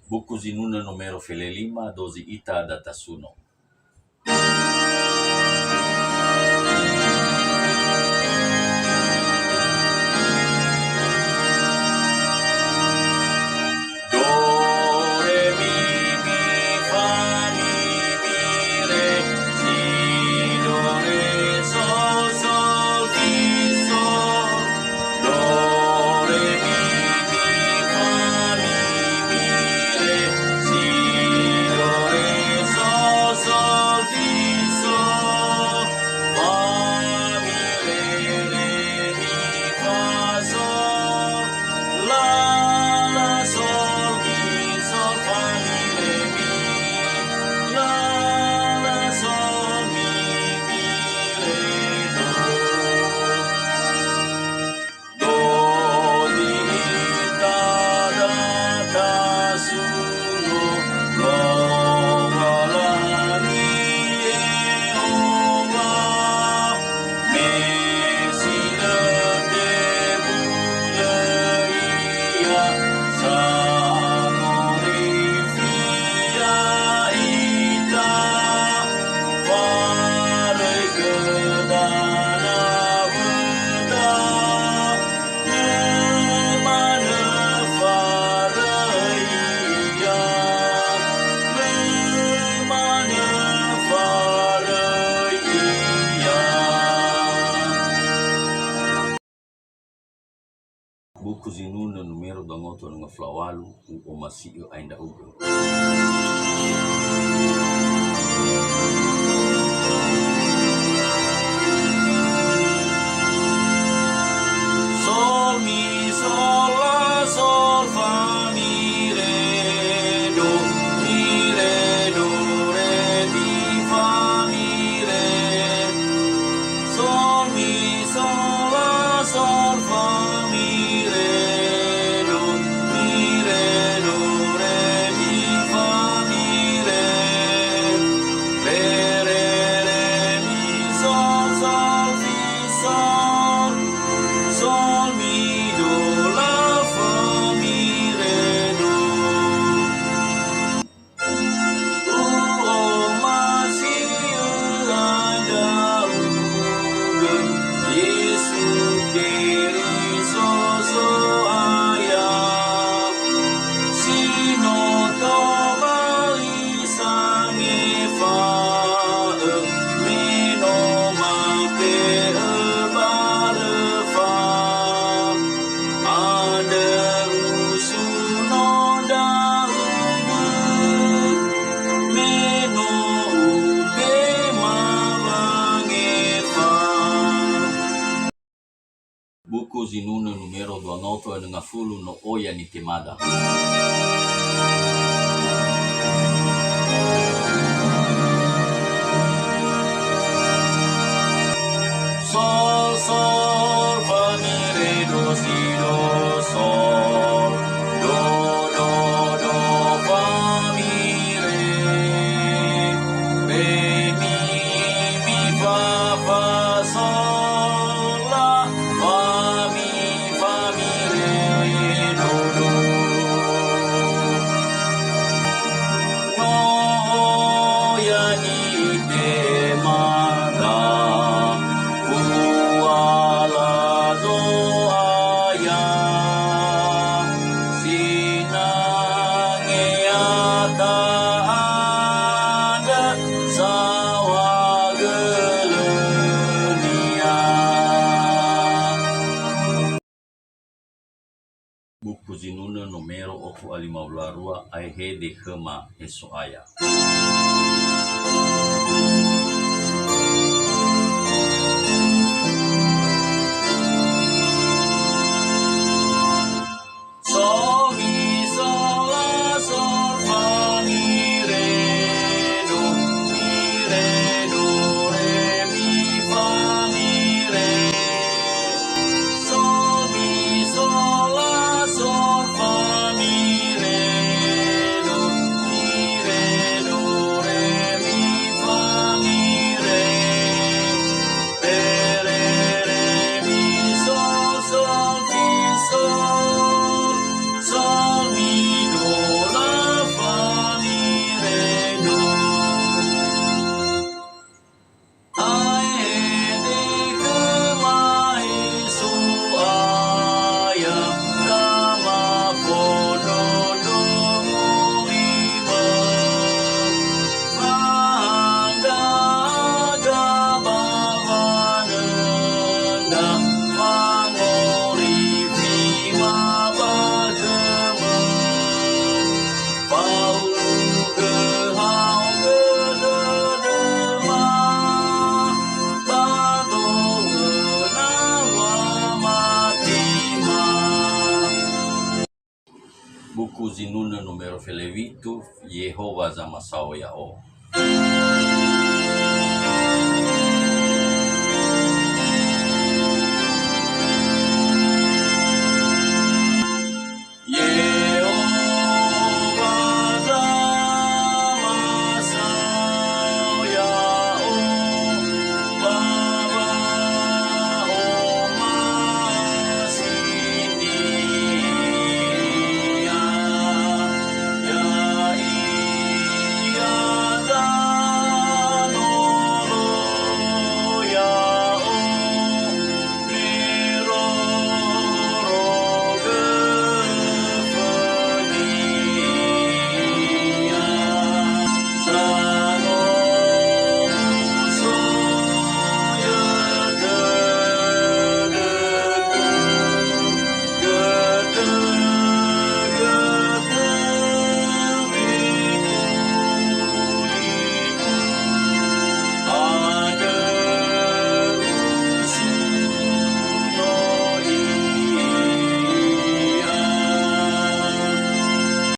Buku zinuna numero felelima dozi ita datasuno. Buku zinuna numero dangoto nga flawalu o masio ainda ugo. Sol mi sol la sol fa mi re do re mi fa mi re. Sol mi sol la sol fa mi re do re mi fa mi re. Re mi sol sol fi sol. Sol mi do la fa mi re do. Masih ada uga Yesu kiri so ayah. Sino to bali sange fa mino mape fa. Ada usuno dahulu meno ube malangefa. Buku zinuna numero 290 no oya ni temada. Sol sol fa mi re do si do sol do fa mi re mi fa sol la fa mi re do no ya ni temada. Buku zinuna numero 852 ai he de hema esoaya. Sol mi sol la sol fa mi re do re mi fa mi re. Sol mi sol la sol fa mi re do buku zinuna numero felevitu Yehova zama sao ya o.